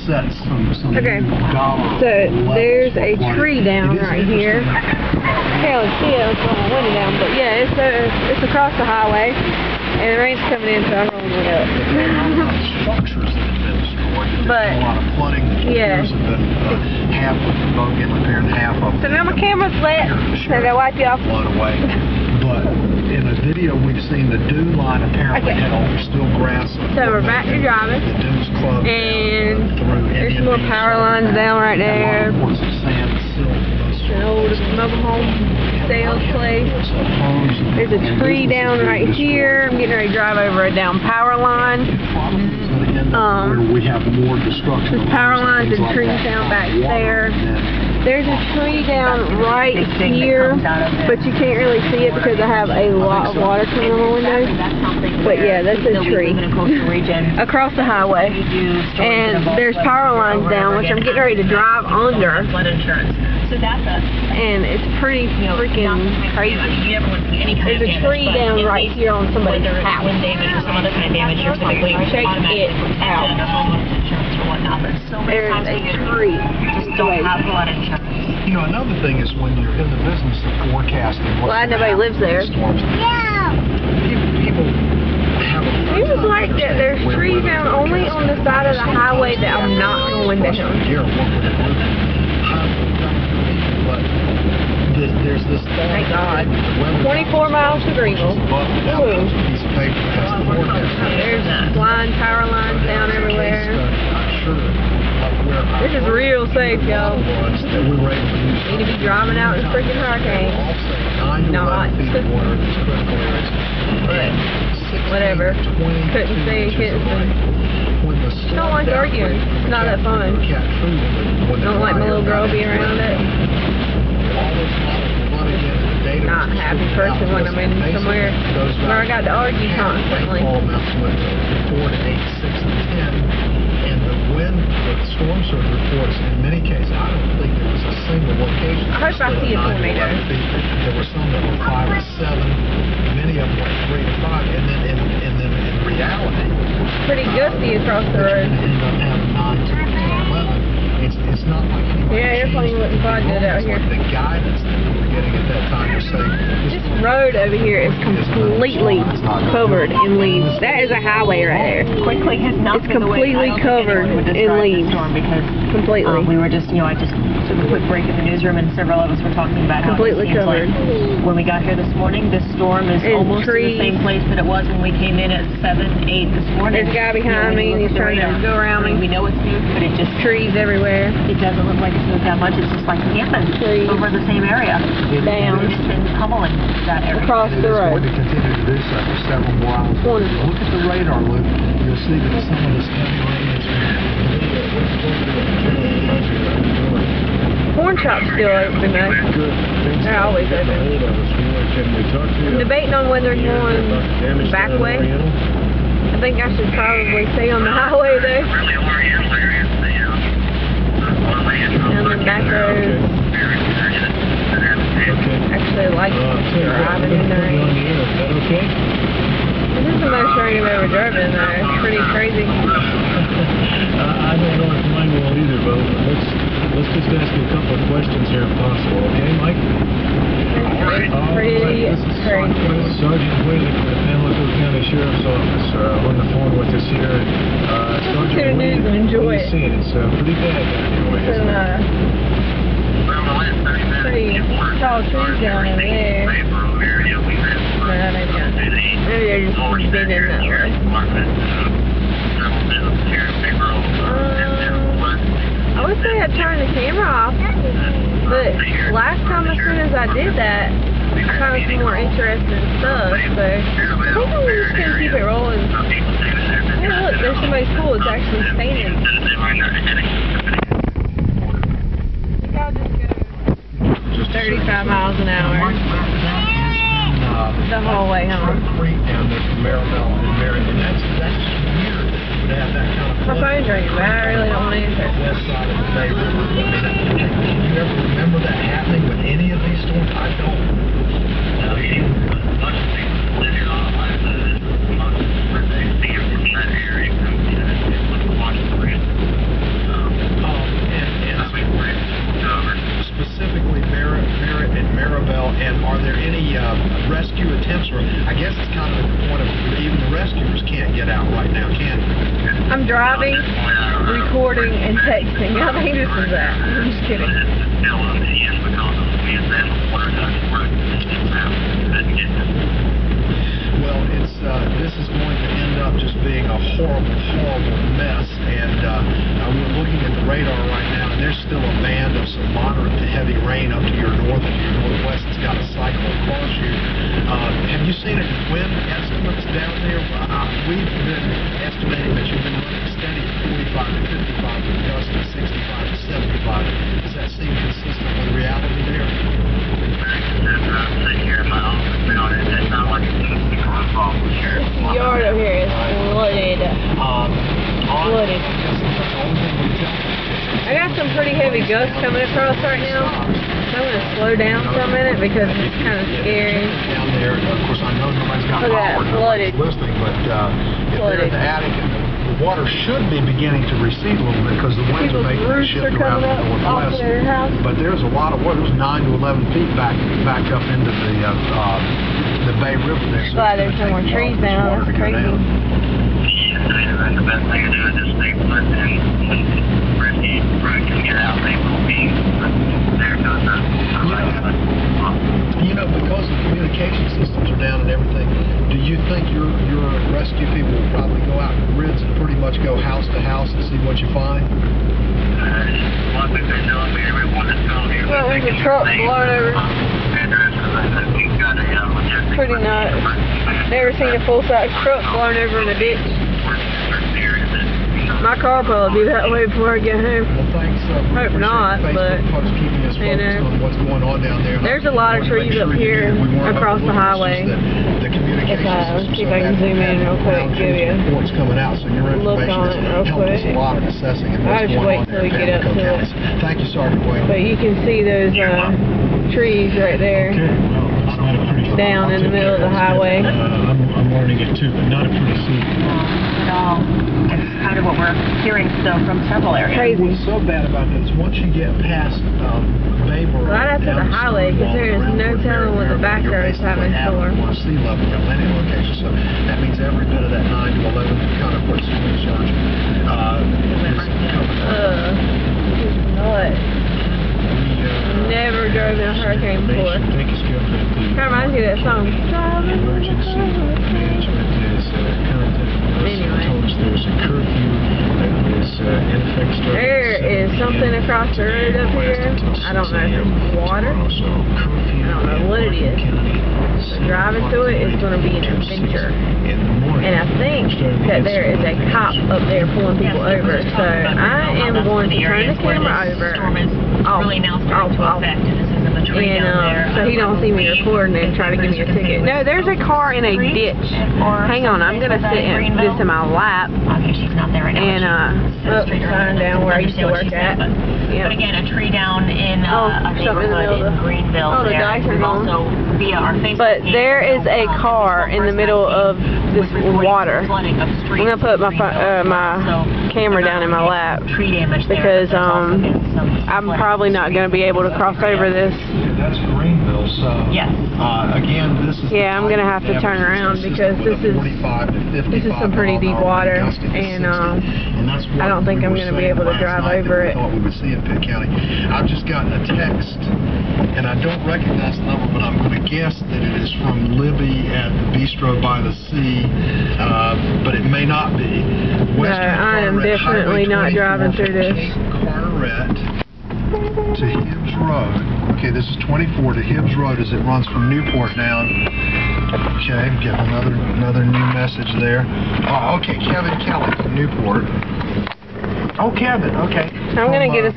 set some okay. dollar. So there's a tree down right here. I can't really see it. It's on my window down, but yeah, it's across the highway, and the rain's coming in, so I'm rolling it up. Structures that have been destroyed. But a lot of flooding. yeah. Have been half of the boat getting repaired, and half of. So now my camera's lit. So they wipe you off. Blown away. But in a video we've seen, the dune line apparently had still grass. So we're back to driving. The dunes club and through there's more power lines down right there. An old mobile home sales place. There's a tree down right here. I'm getting ready to drive over a down power line. We have more destruction. There's power lines and trees down back there. There's a tree down right here, but you can't really see it because I have a lot of water coming on my windows. But yeah, that's a tree across the highway. And there's power lines down, which I'm getting ready to drive under. And it's pretty freaking crazy. There's a tree down right here on somebody's house. Check it out. There's a tree. Just don't have a lot of insurance. You know, another thing is when you're in the business of forecasting. Glad nobody lives there. Yeah. People have a. It was like that. There's trees down only on the side of the highway that I'm not going down. But there's this thing. Thank God. 24 miles to Greenville. Ooh. There's line, power lines down everywhere. This is real safe, y'all. Need to be driving out in a freaking hurricane. Not. But whatever. Couldn't say Kinston. I don't like arguing. It's not that fun. I don't like my little girl being around it. Not a happy person when I'm in somewhere where I got to argue constantly. And the wind, the storm surge reports, in many cases, I don't think there was a single location. I hope I see a tornado. There were some that were 5 or 7, many of them were 3 to 5, and then in reality, pretty gusty across the road. Ended up having 9 to 11. It's not like anybody. Yeah, airplane wouldn't fly good out here. The guidance that we were getting at that time to say this road over here is completely covered in leaves. That is a highway right there. Quickly has not it's completely covered in leaves. Because completely. We were just, I just took a quick break in the newsroom, and several of us were talking about how completely covered. Like when we got here this morning, this storm is almost in the same place that it was when we came in at 7, 8 this morning. There's a guy behind me, and he's trying to go around me. We know it's moved, but it just trees everywhere. It doesn't look like it's moved that much. It's just like camping over the same area. Down. It's been pummeling that area. Across the road. It's going to continue to do so for several more hours. Wonderful. Look at the radar loop. You'll see that some of this heavy rain is Corn shop's still open though. They're always open. I'm debating on whether going back way. I think I should probably stay on the highway though. And the back road. Actually like driving in the rain. This is the most rain I've ever driven in there. It's pretty crazy. I don't know if mine will either, but let's just ask you a couple of questions here if possible, okay, Mike? It's pretty crazy. Sergeant Williams with the Pamlico County Sheriff's Office on the phone with us here. Listen to the news and enjoy it. It's pretty bad anyway. Some pretty tall trees down over there. No, maybe not. Maybe they're just bending that way. I would say I turned the camera off, but last time as soon as I did that, I found some more interesting stuff, so I think I'm just going to keep it rolling. Hey look, there's somebody's pool. It's actually staining. I think I'll just go 35 miles an hour the whole way home. My phone's ringing, but I really don't want to answer it. Do you ever remember that happening with any of these storms? I don't. rescue attempts, or I guess it's kind of at the point of even the rescuers can't get out right now, can they? I'm driving, recording, and texting. How dangerous is that? I'm just kidding. Well, this is going to end up just being a horrible mess, and we're looking at the radar right now, and there's still a band of some moderate to heavy rain up to your north and your northwest. It's got a cycle across you. Have you seen any wind estimates down there? We've been estimating that you've been running steady at 45 to 55 with gusts of 65 to 75. Does that seem consistent with reality there? The yard over here is flooded. Flooded. I got some pretty heavy gusts coming across right now. I'm going to slow down for a minute because it's kind of scary. Down there, of course, I know nobody's got power, nobody's listening, but if they're in the attic, and the water should be beginning to recede a little bit because the winds are making a shift around the northwest. But there's a lot of water. There's 9 to 11 feet backed up into the Bay River there. So glad there's no more trees now. That's crazy. Yeah, the best thing to do is just stay put, and when rescue crew can get out, they will be there doing that. You know, because the communication systems are down and everything, do you think your rescue people will probably go out in grids and pretty much go house to house and see what you find? One thing they're telling me, everyone that's telling me, well, there's a truck blowing over. Pretty nuts. Never seen a full-size truck blown over in a ditch. My car will probably be that way before I get home. Well, thanks. Hope not, but you know, on what's going on down there. There's a lot of trees up here across the highway. Let's see if I can zoom in real quick, give you a look on it real quick. I'll just wait till we get up to it. Thank you, Sergeant Wayne. But you can see those trees right there. Down in the middle of the highway. I'm learning it too, but not a pretty scene. At all. It's kind of what we're hearing still from several areas. Crazy. What's so bad about this, once you get past Baber, right up to the highway, because there is no telling what the back road is having for. Sea level in many locations, so that means every bit of that 9 to 11 kind of puts you in charge. Nuts. Never drove in a hurricane before. Kind of reminds me of that song. Emergency management is Anyway. told us there was a curfew. There is something across the road up here. I don't know if it's water. I don't know what it is. So driving through it is going to be an adventure. And I think that there is a cop up there pulling people over. So I am going to turn the camera over. And so he don't see me recording and try to give me a ticket. No, there's a car in a ditch. Hang on, I'm going to sit this in my lap. Okay, she's not there right now. And sign down where I used to work at. But again, a tree down in a neighborhood in Greenville. Oh, the dice are gone. Also via our Facebook but there is a car in the middle of this water. I'm going to put my camera down in my lap because I'm probably not going to be able to cross over this. That's Greenville, so yes. Again, this is I'm going to have to turn around because this is some pretty deep water, and I don't think I'm going to be able to drive over it. We would see in Pitt County. I've just gotten a text, and I don't recognize the number, but I'm going to guess that it is from Libby at the Bistro by the Sea, but it may not be. No, I am definitely not driving through this. Carteret to Hibbs Road. Okay, this is 24 to Hibbs Road as it runs from Newport down. Okay, I'm getting another new message there. Oh, okay, Kevin Kelly from Newport. Oh, Kevin, okay. I'm going to get a